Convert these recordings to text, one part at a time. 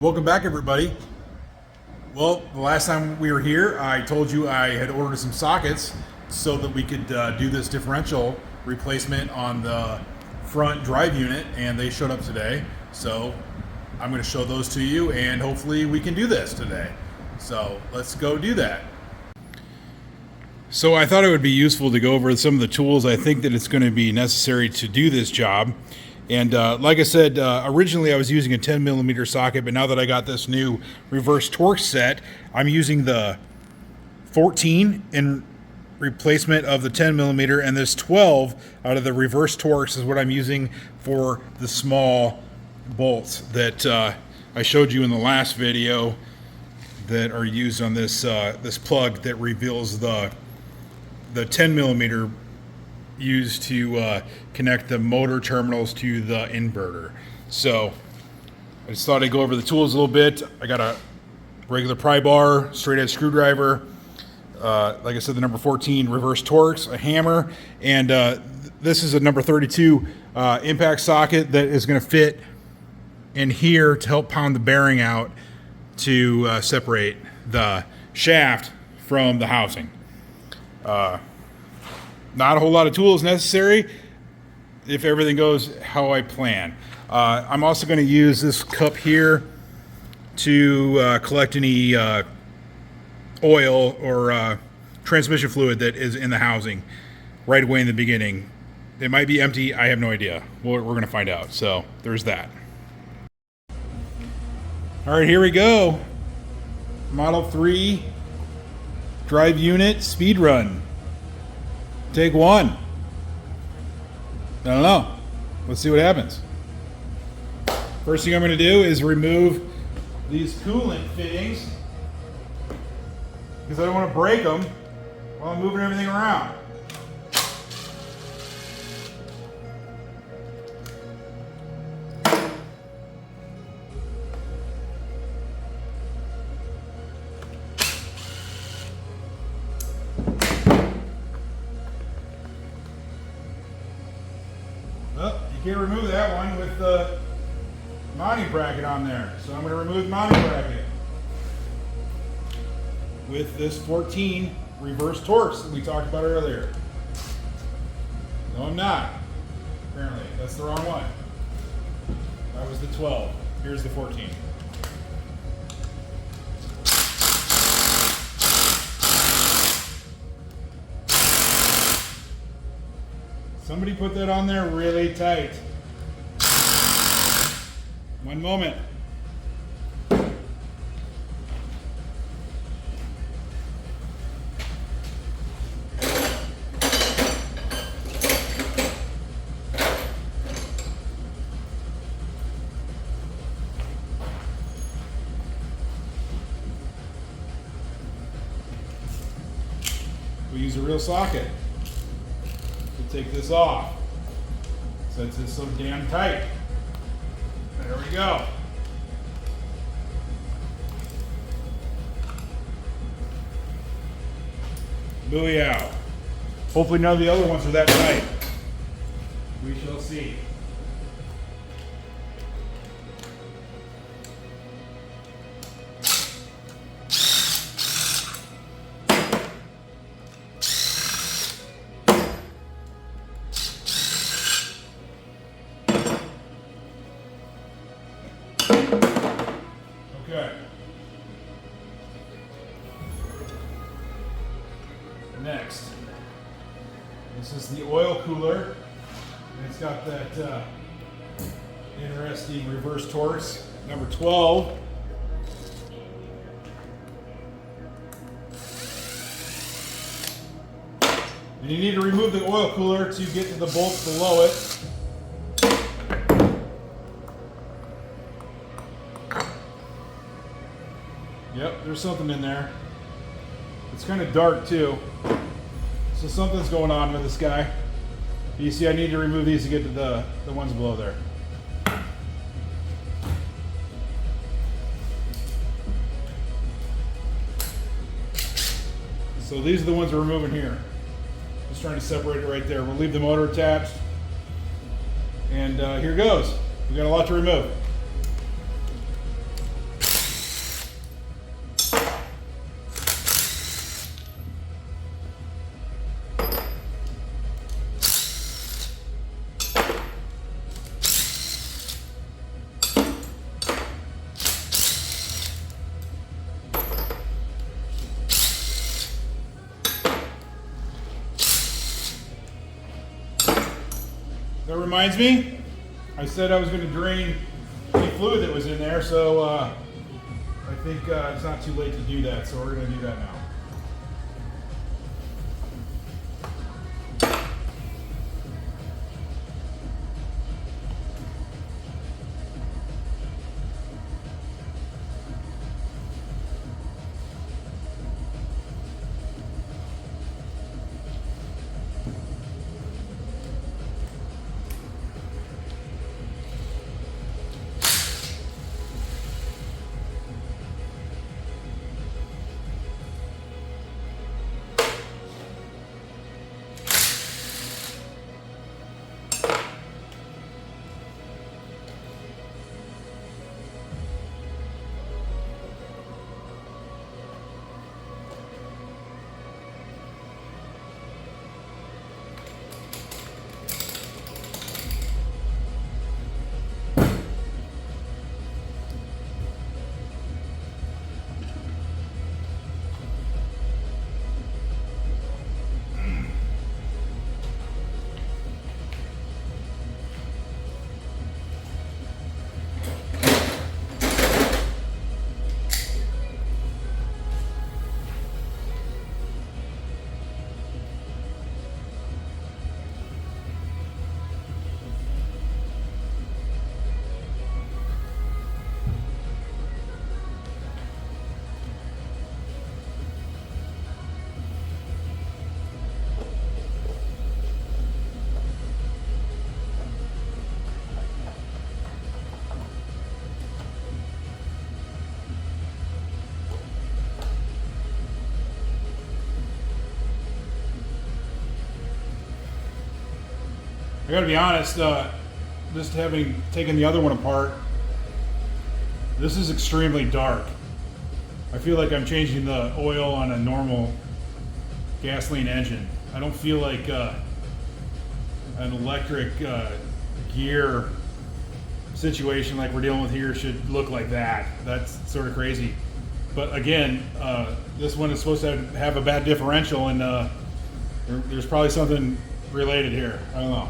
Welcome back, everybody. Well, the last time we were here, I told you I had ordered some sockets so that we could do this differential replacement on the front drive unit, and they showed up today. So I'm going to show those to you, and hopefully we can do this today. So let's go do that. So I thought it would be useful to go over some of the tools I think that it's going to be necessary to do this job. And like I said, originally I was using a 10 millimeter socket, but now that I got this new reverse Torx set, I'm using the 14 in replacement of the 10 millimeter, and this 12 out of the reverse Torx is what I'm using for the small bolts that I showed you in the last video that are used on this this plug that reveals the 10 millimeter used to connect the motor terminals to the inverter. So I just thought I'd go over the tools a little bit. I got a regular pry bar, straight edge screwdriver, like I said, the number 14 reverse Torx, a hammer, and this is a number 32 impact socket that is going to fit in here to help pound the bearing out to separate the shaft from the housing. Not a whole lot of tools necessary if everything goes how I plan. I'm also going to use this cup here to collect any oil or transmission fluid that is in the housing right away in the beginning. It might be empty. I have no idea. We're going to find out. So there's that. All right, here we go. Model 3 drive unit speed run. Take one. I don't know. Let's see what happens. First thing I'm going to do is remove these coolant fittings because I don't want to break them while I'm moving everything around. Well, you can't remove that one with the mounting bracket on there. So I'm going to remove the mounting bracket with this 14 reverse Torx that we talked about earlier. No, I'm not. Apparently, that's the wrong one. That was the 12. Here's the 14. Somebody put that on there really tight. One moment. We use a real socket to take this off since it's so damn tight. There we go. Booyah. Hopefully none of the other ones are that tight. We shall see. Okay. Next, this is the oil cooler, and it's got that interesting reverse Torx, number 12. And you need to remove the oil cooler to get to the bolts below it. Yep, there's something in there. It's kind of dark too. So something's going on with this guy. You see, I need to remove these to get to the ones below there. So these are the ones we're removing here. Just trying to separate it right there. We'll leave the motor attached. And here goes. We got a lot to remove. reminds me, I said I was going to drain any fluid that was in there, so I think it's not too late to do that, so we're going to do that now. I gotta be honest, just having taken the other one apart, this is extremely dark. I feel like I'm changing the oil on a normal gasoline engine. I don't feel like an electric gear situation like we're dealing with here should look like that. That's sort of crazy. But again, this one is supposed to have a bad differential, and there's probably something related here. I don't know.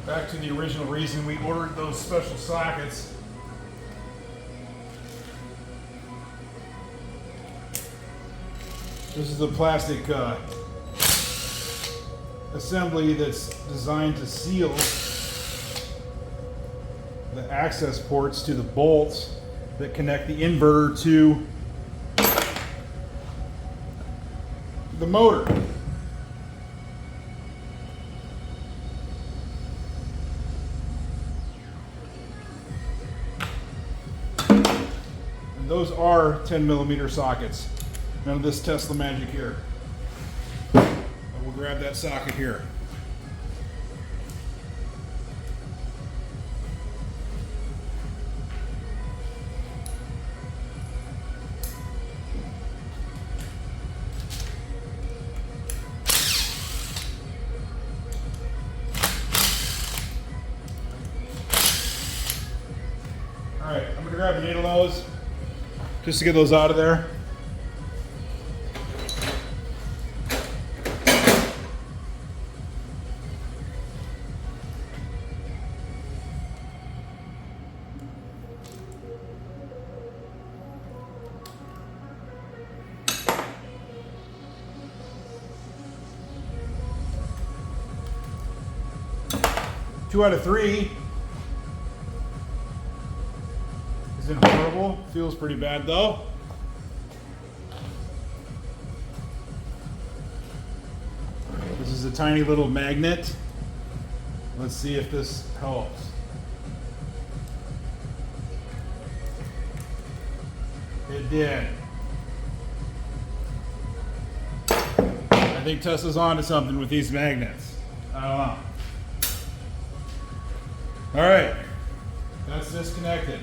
Back to the original reason we ordered those special sockets. This is the plastic assembly that's designed to seal the access ports to the bolts that connect the inverter to the motor. Those are 10mm sockets. None of this Tesla magic here. We'll grab that socket here. All right, I'm gonna grab the needle nose just to get those out of there. 2 out of 3 isn't horrible. Feels pretty bad though. This is a tiny little magnet. Let's see if this helps. It did. I think Tesla's onto something with these magnets. I don't know. All right, that's disconnected.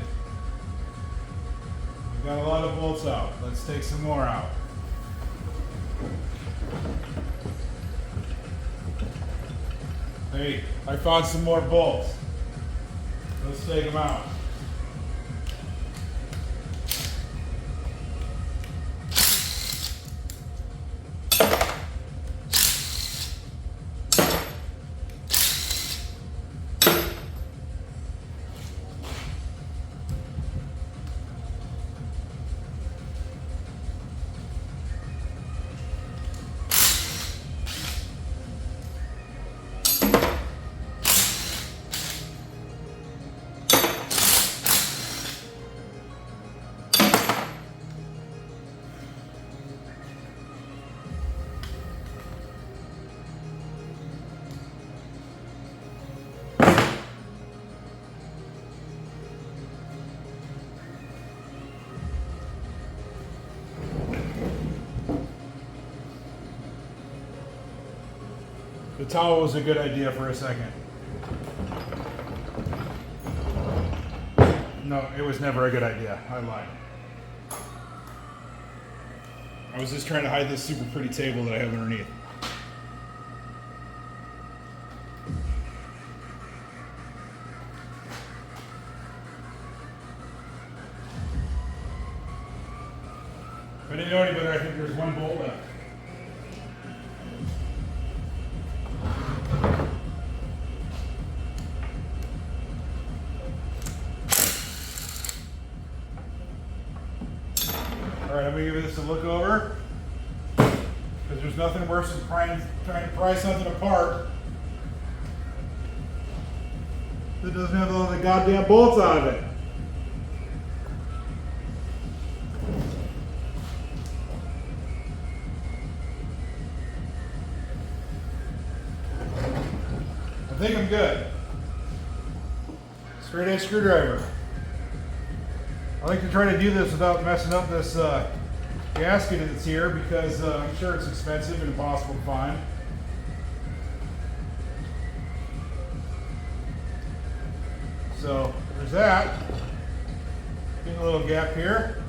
We've got a lot of bolts out. Let's take some more out. Hey, I found some more bolts. Let's take them out. The towel was a good idea for a second. No, it was never a good idea. I lied. I was just trying to hide this super pretty table that I have underneath. If I didn't know any better, I think there's one bolt left. All right, I'm gonna give this a look over, because there's nothing worse than trying to pry something apart that doesn't have all the goddamn bolts out of it. I think I'm good. Straight edge screwdriver. I like to try to do this without messing up this gasket that's here, because I'm sure it's expensive and impossible to find. So there's that. Getting a little gap here.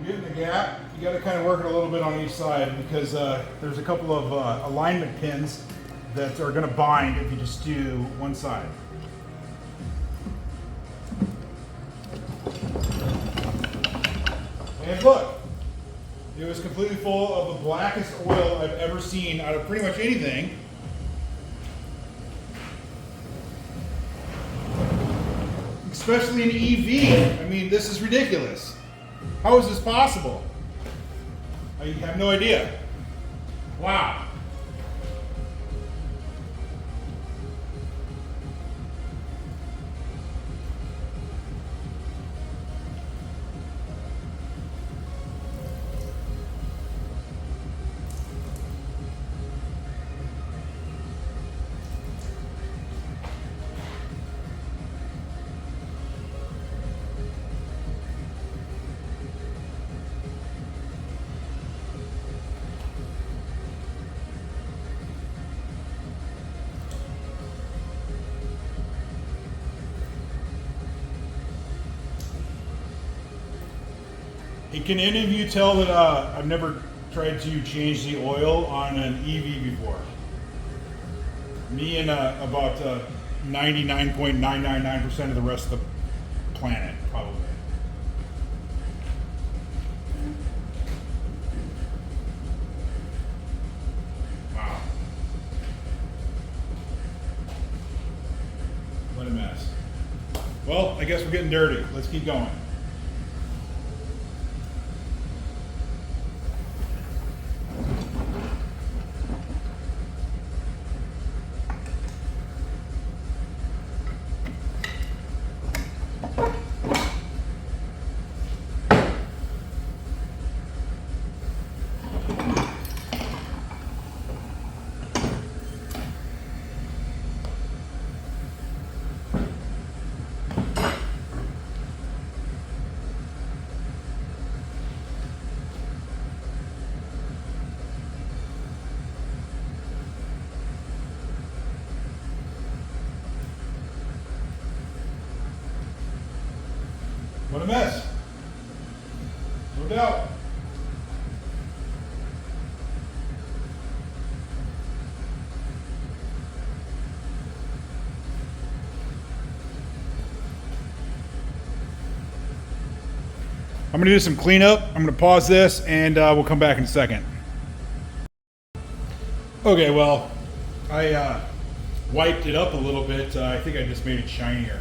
Getting the gap, you got to kind of work it a little bit on each side, because there's a couple of alignment pins that are going to bind if you just do one side. And look, it was completely full of the blackest oil I've ever seen out of pretty much anything. Especially an EV. I mean, this is ridiculous. How is this possible? I have no idea. Wow. Hey, can any of you tell that I've never tried to change the oil on an EV before? Me and about 99.999% of the rest of the planet, probably. Well, I guess we're getting dirty. Let's keep going. What a mess. No doubt. I'm going to do some cleanup. I'm going to pause this and we'll come back in a second. Okay, well, I wiped it up a little bit. I think I just made it shinier.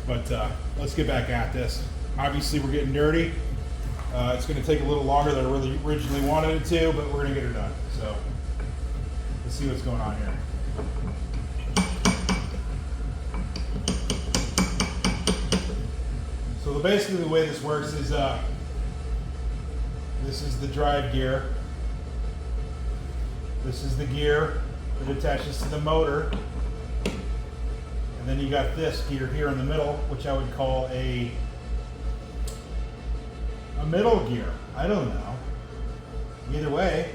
But let's get back at this. Obviously, we're getting dirty. It's going to take a little longer than I really originally wanted it to, but we're going to get her done. So let's see what's going on here. So basically the way this works is this is the drive gear. This is the gear that attaches to the motor. And then you got this gear here in the middle, which I would call a middle gear. I don't know. Either way,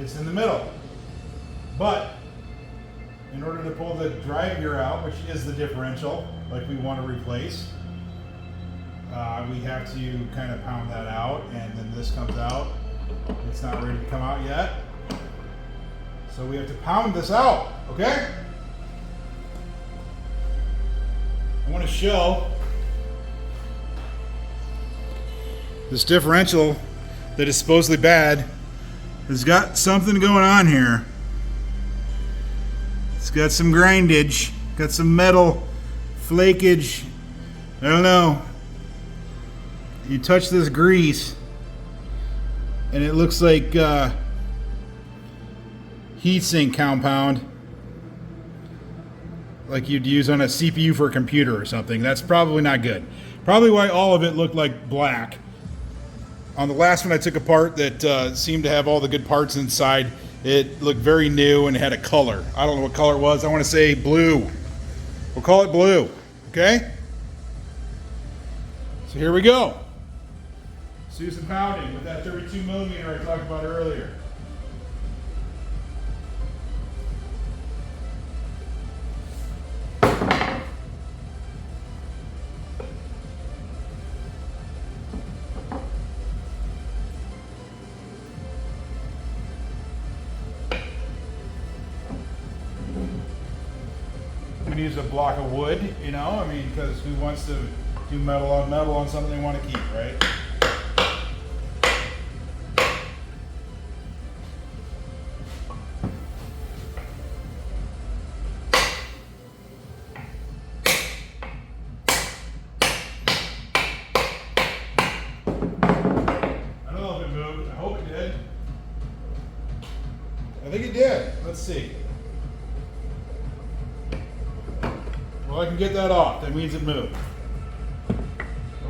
it's in the middle. But in order to pull the drive gear out, which is the differential, like we want to replace, we have to kind of pound that out, and then this comes out. It's not ready to come out yet. So we have to pound this out, okay? I want to show this differential that is supposedly bad has got something going on here. It's got some grindage, got some metal flakage. I don't know. You touch this grease and it looks like heatsink compound, like you'd use on a CPU for a computer or something. That's probably not good. Probably why all of it looked like black. On the last one I took apart that seemed to have all the good parts inside, it looked very new and had a color. I don't know what color it was. I want to say blue. We'll call it blue, okay? So here we go. Let's do some pounding with that 32 millimeter I talked about earlier. Use a block of wood, you know, I mean, because who wants to do metal on something they want to keep, right? I don't know if it moved. I hope it did. I think it did. Let's see. Well, I can get that off. That means it moved.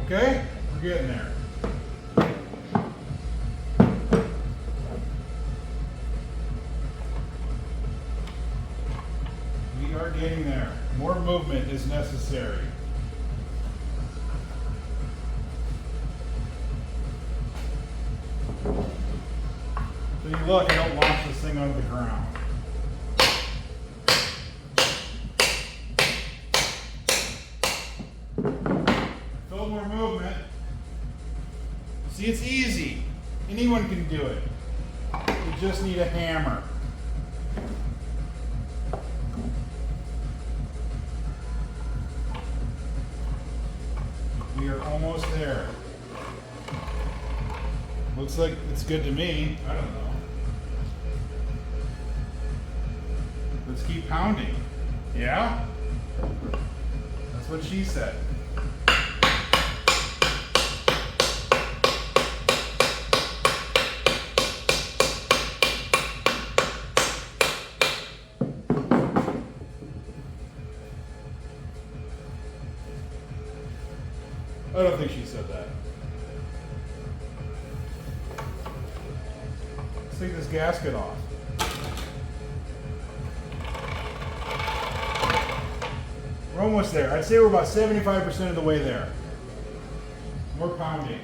Okay? We're getting there. We are getting there. More movement is necessary. So you look, I don't launch this thing onto the ground. More movement. See, it's easy. Anyone can do it. You just need a hammer. We are almost there. Looks like it's good to me. I don't know. Let's keep pounding. Yeah? That's That's what she said. I don't think she said that. Let's take this gasket off. We're almost there. I'd say we're about 75% of the way there. More pounding.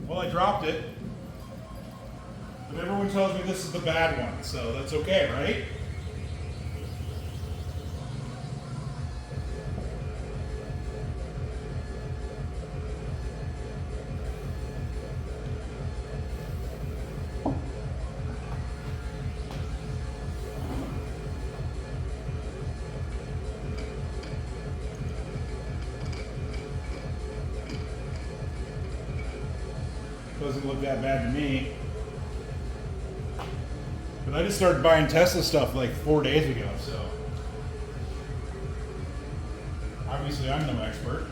Well, I dropped it. But everyone tells me this is the bad one, so that's okay, right? Doesn't look that bad to me. But I just started buying Tesla stuff like 4 days ago, so obviously I'm no expert.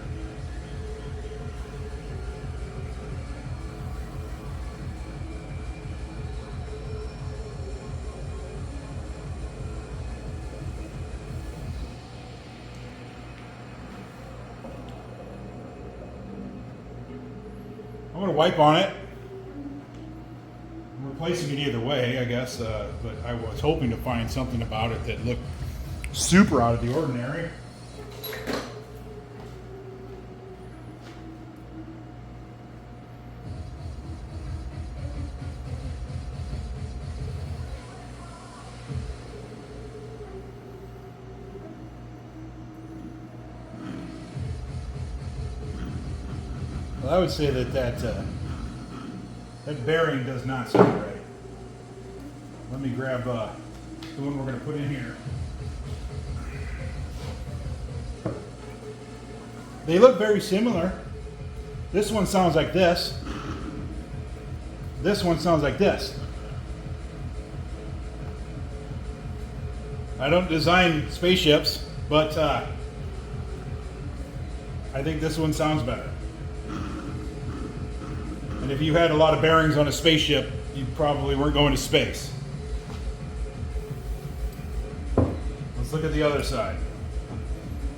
I'm going to wipe on it. I'm replacing it either way, I guess, but I was hoping to find something about it that looked super out of the ordinary. Well, I would say that bearing does not sound right. Let me grab the one we're going to put in here. They look very similar. This one sounds like this. This one sounds like this. I don't design spaceships, but I think this one sounds better. And if you had a lot of bearings on a spaceship, you probably weren't going to space. Let's look at the other side.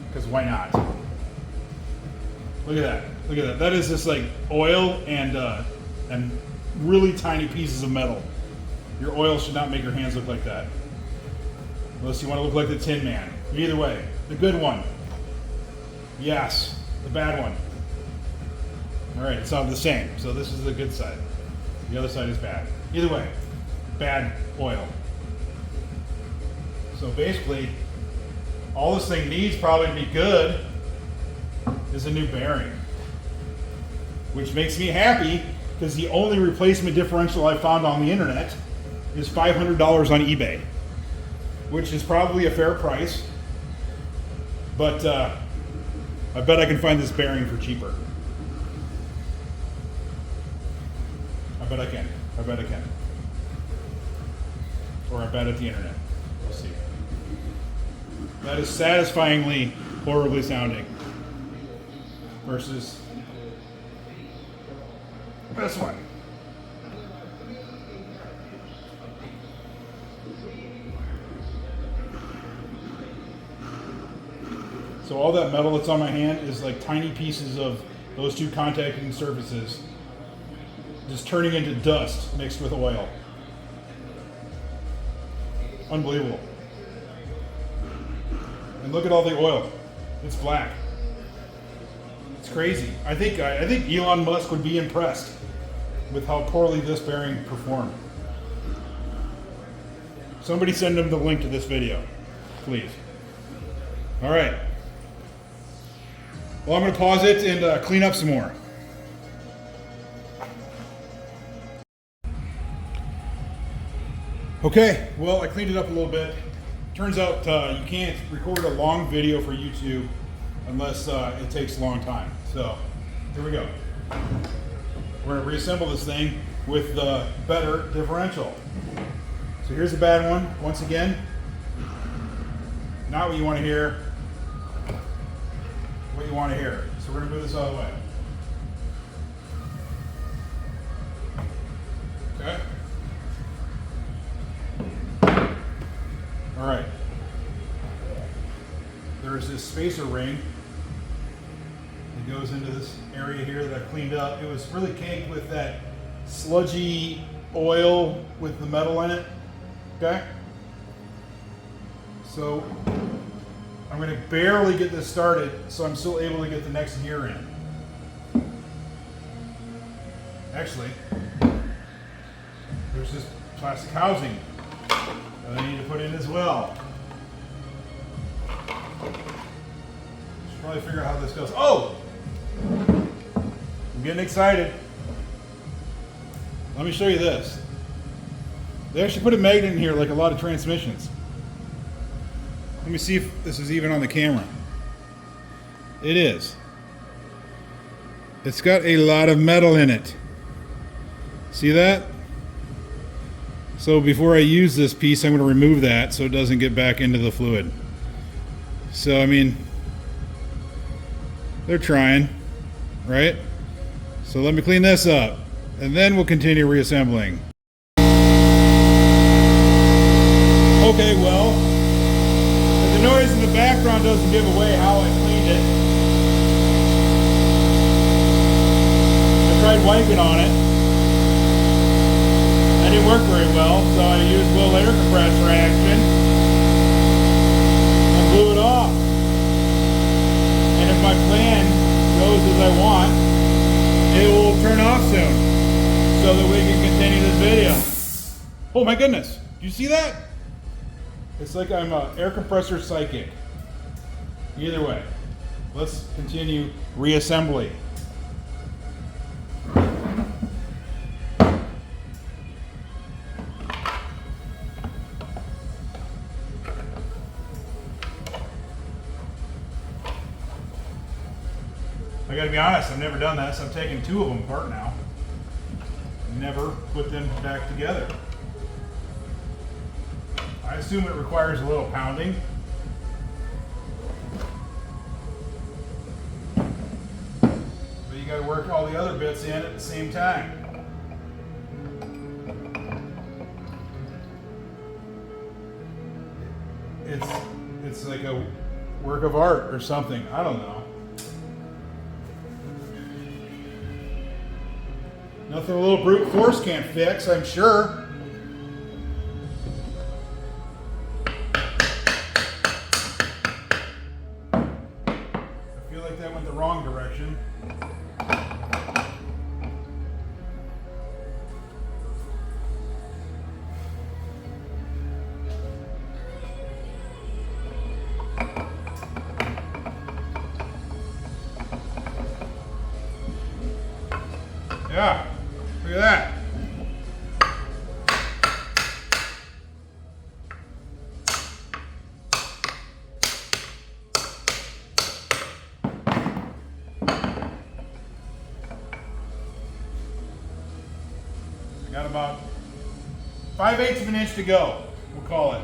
Because why not? Look at that. Look at that. That is just like oil and really tiny pieces of metal. Your oil should not make your hands look like that. Unless you want to look like the Tin Man. Either way, the good one. Yes, the bad one. All right, it's all the same. So this is the good side. The other side is bad. Either way, bad oil. So basically, all this thing needs probably to be good is a new bearing. Which makes me happy because the only replacement differential I found on the internet is $500 on eBay. Which is probably a fair price. But I bet I can find this bearing for cheaper. I bet I can. I bet I can. Or I bet at the internet. We'll see. That is satisfyingly horribly sounding. Versus this one. So all that metal that's on my hand is like tiny pieces of those two contacting surfaces just turning into dust mixed with oil. Unbelievable. And look at all the oil. It's black. It's crazy. I think Elon Musk would be impressed with how poorly this bearing performed. Somebody send him the link to this video, please. All right. Well, I'm going to pause it and clean up some more. Okay, well, I cleaned it up a little bit. Turns out you can't record a long video for YouTube unless it takes a long time. So, here we go. We're going to reassemble this thing with the better differential. So here's a bad one. Once again, not what you want to hear. What you want to hear. So we're going to move this out of the way. Okay. All right. There's this spacer ring that goes into this area here that I cleaned up. It was really caked with that sludgy oil with the metal in it. Okay. So I'm going to barely get this started, so I'm still able to get the next gear in. Actually, there's this plastic housing that I need to put in as well. Should probably figure out how this goes. Oh! I'm getting excited. Let me show you this. They actually put a magnet in here like a lot of transmissions. Let me see if this is even on the camera. It is. It's got a lot of metal in it. See that? So before I use this piece, I'm going to remove that so it doesn't get back into the fluid. So, I mean, they're trying, right? So let me clean this up, and then we'll continue reassembling. Okay, well, if the noise in the background doesn't give away how I cleaned it, I tried wiping on it. That didn't work very well, so I used a little air compressor action and blew it off. And if my plan goes as I want, it will turn off soon so that we can continue this video. Oh my goodness, do you see that? It's like I'm an air compressor psychic. Either way, let's continue reassembly. I gotta be honest, I've never done that, so I'm taking two of them apart now. Never put them back together. I assume it requires a little pounding. But you gotta work all the other bits in at the same time. It's like a work of art or something, I don't know. Nothing a little brute force can't fix, I'm sure. I feel like that went the wrong direction. Yeah. Look at that. I got about 5/8 of an inch to go, we'll call it.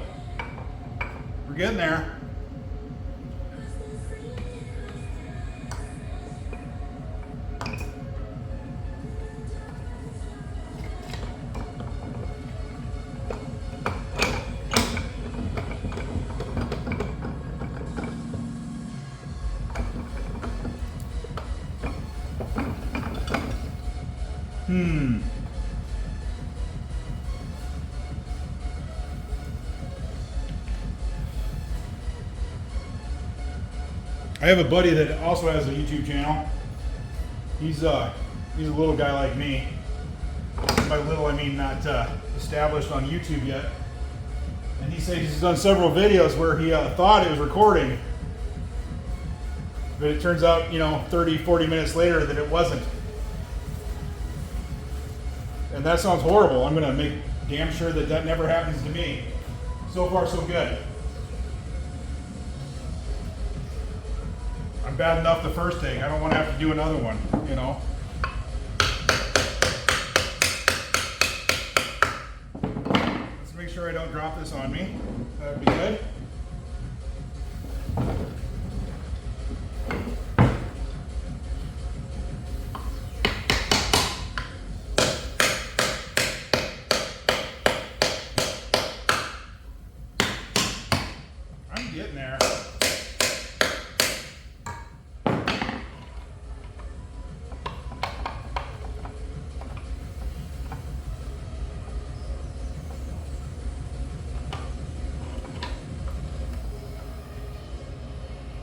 We're getting there. I have a buddy that also has a YouTube channel. He's a little guy like me. By little, I mean not established on YouTube yet. And he said he's done several videos where he thought it was recording, but it turns out, 30, 40 minutes later that it wasn't. And that sounds horrible. I'm gonna make damn sure that that never happens to me. So far, so good. I'm bad enough the first take. I don't want to have to do another one, make sure I don't drop this on me. That would be good. I'm getting there.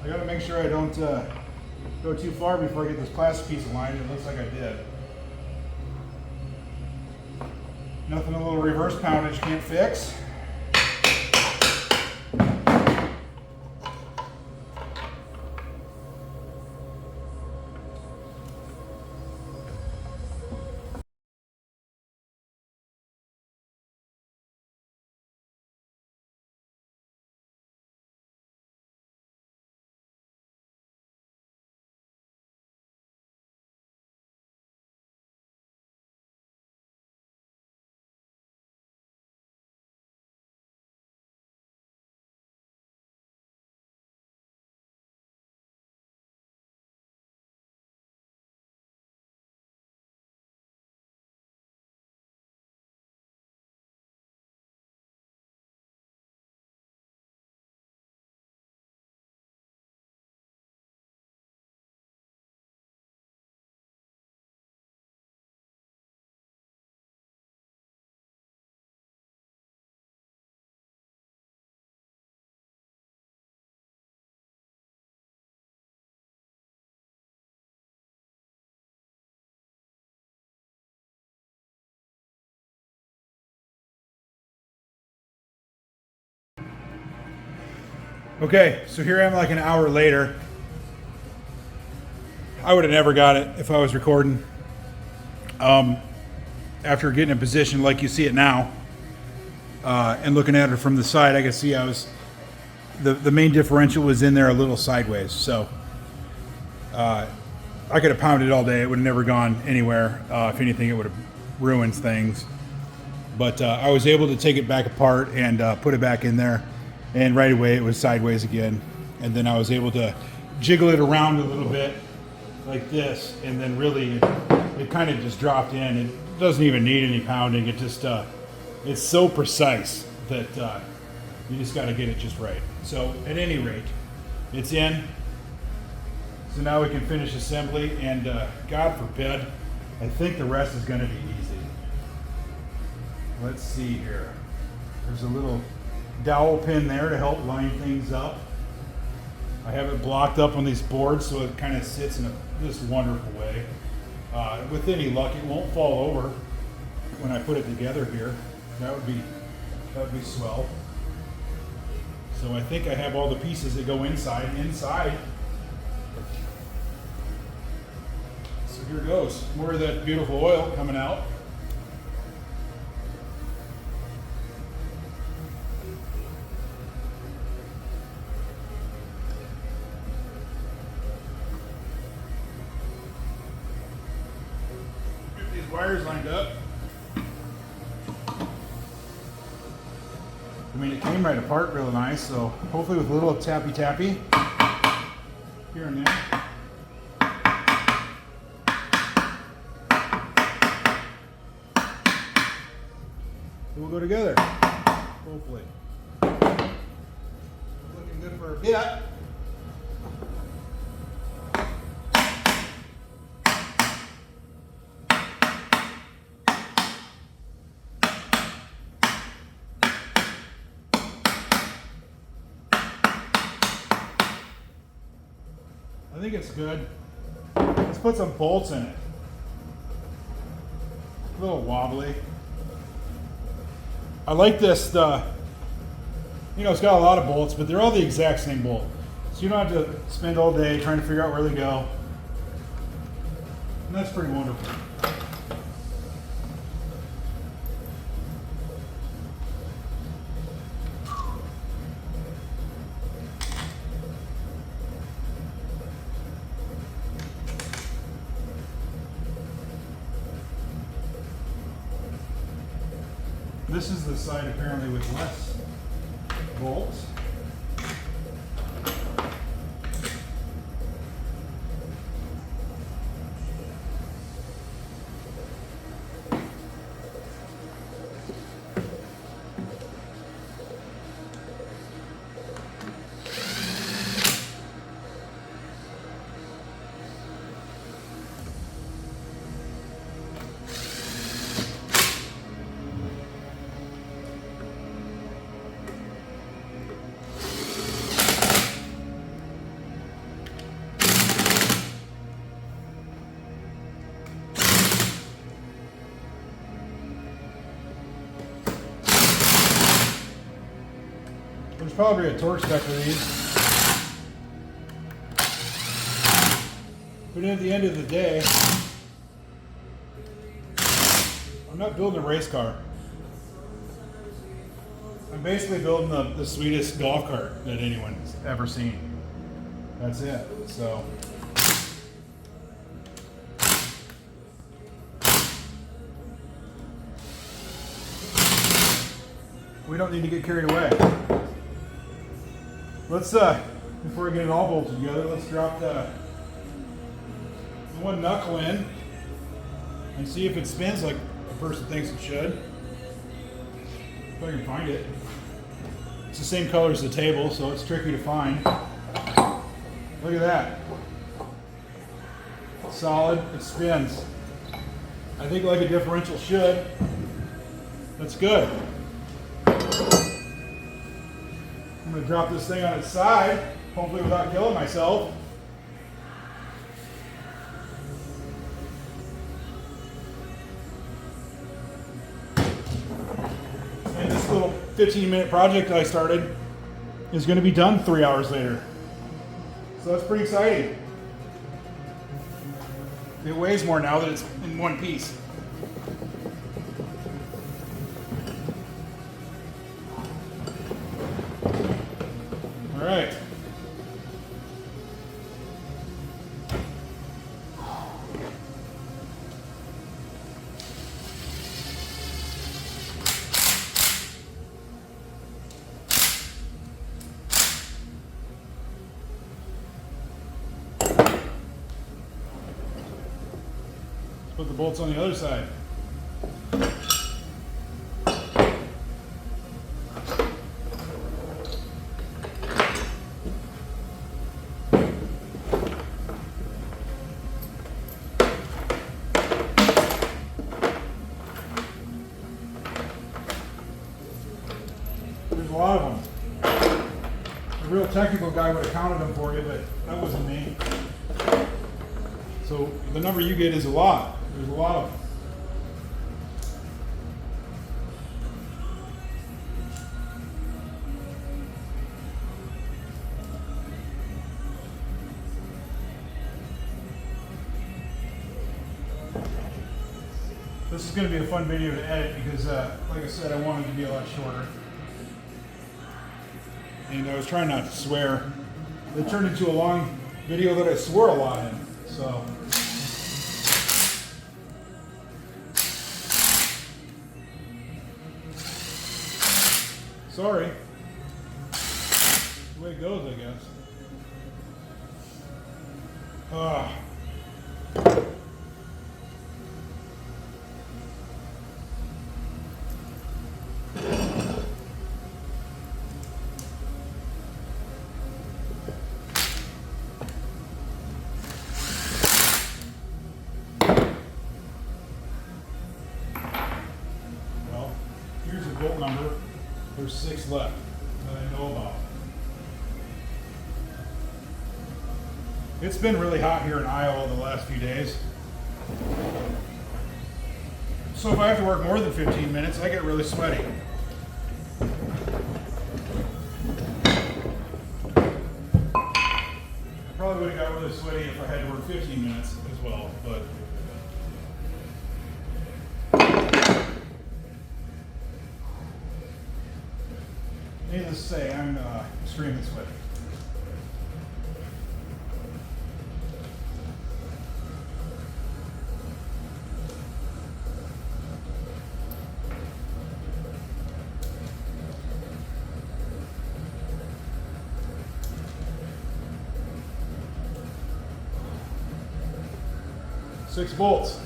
I gotta make sure I don't go too far before I get this plastic piece aligned. It looks like I did. Nothing a little reverse poundage can't fix. Okay, so here I am like an hour later. I would have never got it if I was recording. After getting in position like you see it now, and looking at it from the side, I can see the main differential was in there a little sideways. So I could have pounded it all day. It would have never gone anywhere. If anything, it would have ruined things. But I was able to take it back apart and put it back in there. And right away it was sideways again. And then I was able to jiggle it around a little bit like this. And then really it kind of just dropped in. It doesn't even need any pounding. It just, it's so precise that you just got to get it just right. So at any rate, it's in. So now we can finish assembly, and God forbid, I think the rest is going to be easy. Let's see here. There's a little dowel pin there to help line things up. I have it blocked up on these boards so it kind of sits in this wonderful way. With any luck, it won't fall over when I put it together here. That would be swell. So I think I have all the pieces that go inside. So here goes. More of that beautiful oil coming out. Get these wires lined up. I mean, it came right apart real nice, so hopefully with a little tappy here and there. We'll go together, hopefully. Looking good for a bit. I think it's good. Let's put some bolts in it. A little wobbly. I like this, it's got a lot of bolts, but they're all the exact same bolt. So you don't have to spend all day trying to figure out where they go. And that's pretty wonderful. This is the side apparently with less bolts. There's probably a torque spec for these. But at the end of the day, I'm not building a race car. I'm basically building the sweetest golf cart that anyone's ever seen. That's it. So we don't need to get carried away. Let's, before we get it all bolted together, let's drop the one knuckle in and see if it spins like a person thinks it should. If I can find it. It's the same color as the table, so it's tricky to find. Look at that. Solid, it spins. I think like a differential should. That's good. I'm going to drop this thing on its side, hopefully without killing myself. And this little 15-minute project I started is going to be done 3 hours later. So that's pretty exciting. It weighs more now that it's in one piece. All right. Put the bolts on the other side. There's a lot of them. A real technical guy would have counted them for you, but that wasn't me. So the number you get is a lot. There's a lot of them. This is going to be a fun video to edit because, like I said, I wanted it to be a lot shorter. And I was trying not to swear. It turned into a long video that I swore a lot in. So. Sorry. The way it goes, I guess. Well, here's a bolt number. There's 6 left that I know about. It's been really hot here in Iowa the last few days. So if I have to work more than 15 minutes, I get really sweaty. I probably would have got really sweaty if I had to work 15 minutes as well, but needless to say, I'm extremely sweaty. 6 bolts.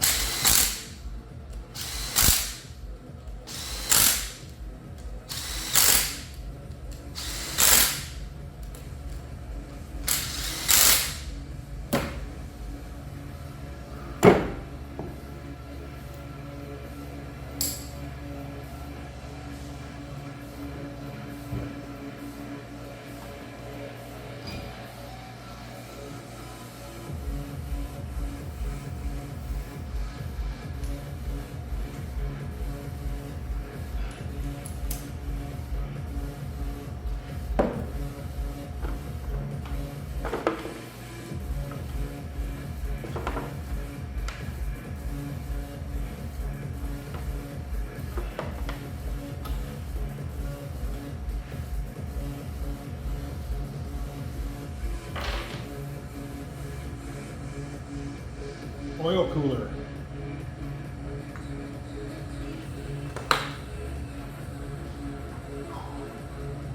Oil cooler.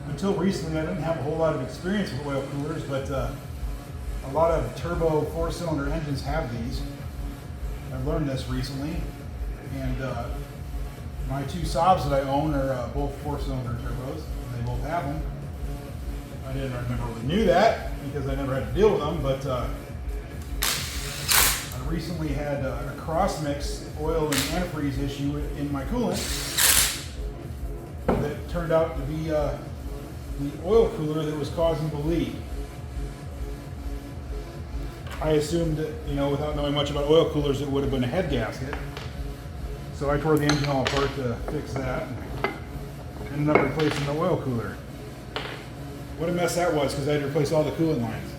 Until recently, I didn't have a whole lot of experience with oil coolers, but a lot of turbo 4-cylinder engines have these. I've learned this recently, and my 2 Saabs that I own are both 4-cylinder turbos. They both have them. I didn't remember we knew that because I never had to deal with them, but recently had a cross mix oil and antifreeze issue in my coolant that turned out to be the oil cooler that was causing the leak. I assumed that, without knowing much about oil coolers, it would have been a head gasket. So I tore the engine all apart to fix that and ended up replacing the oil cooler. What a mess that was, because I had to replace all the coolant lines.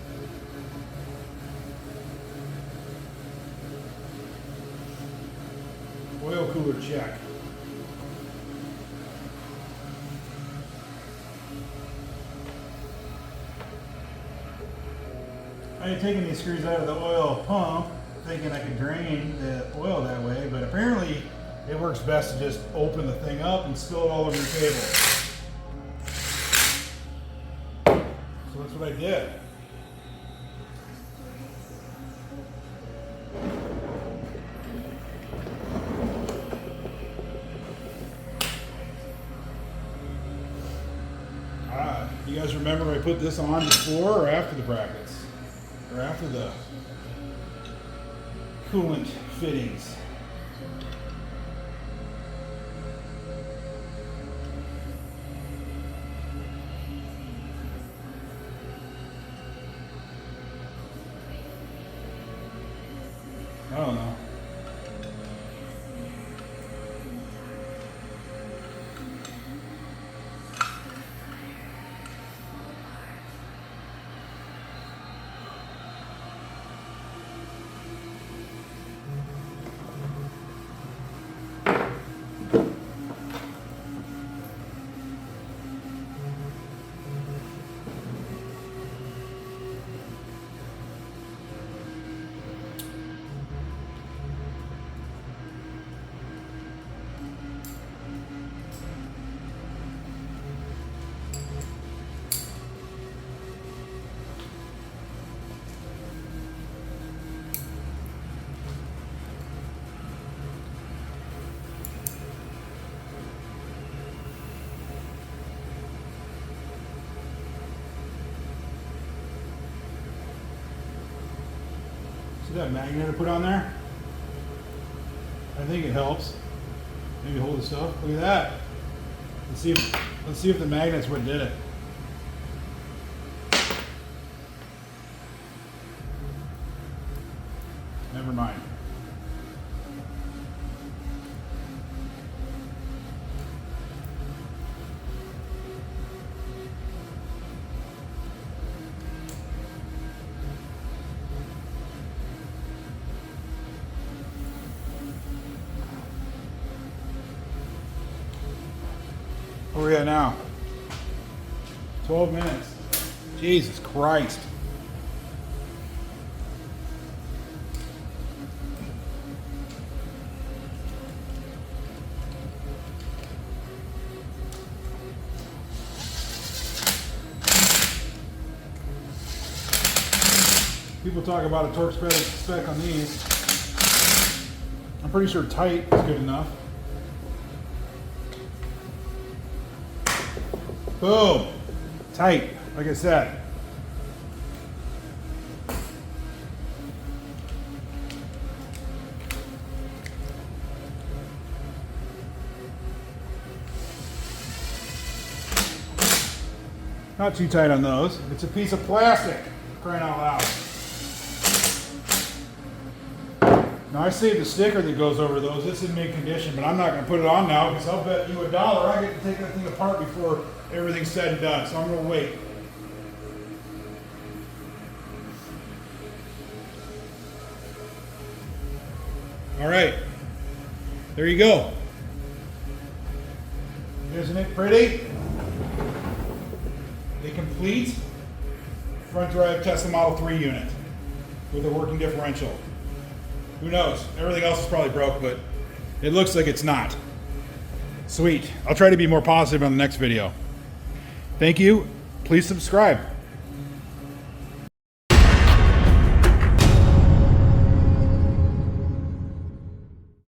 Oil cooler check. I had taken these screws out of the oil pump thinking I could drain the oil that way, but apparently it works best to just open the thing up and spill it all over your table. So that's what I did. You guys remember I put this on before or after the brackets? Or after the coolant fittings? I don't know. See that magnet I put on there? I think it helps. Maybe hold the stuff. Look at that. Let's see if the magnet's what did it. Never mind. Where are we at now? 12 minutes. Jesus Christ. People talk about a torque spec on these. I'm pretty sure tight is good enough. Boom. Tight, like I said. Not too tight on those. It's a piece of plastic, crying out loud. Now I saved a sticker that goes over those. It's in mint condition, but I'm not going to put it on now because I'll bet you $1 I get to take that thing apart before everything's said and done. So I'm going to wait. All right, there you go. Isn't it pretty? A complete front drive Tesla Model 3 unit with a working differential. Who knows? Everything else is probably broke, but it looks like it's not. Sweet. I'll try to be more positive on the next video. Thank you. Please subscribe.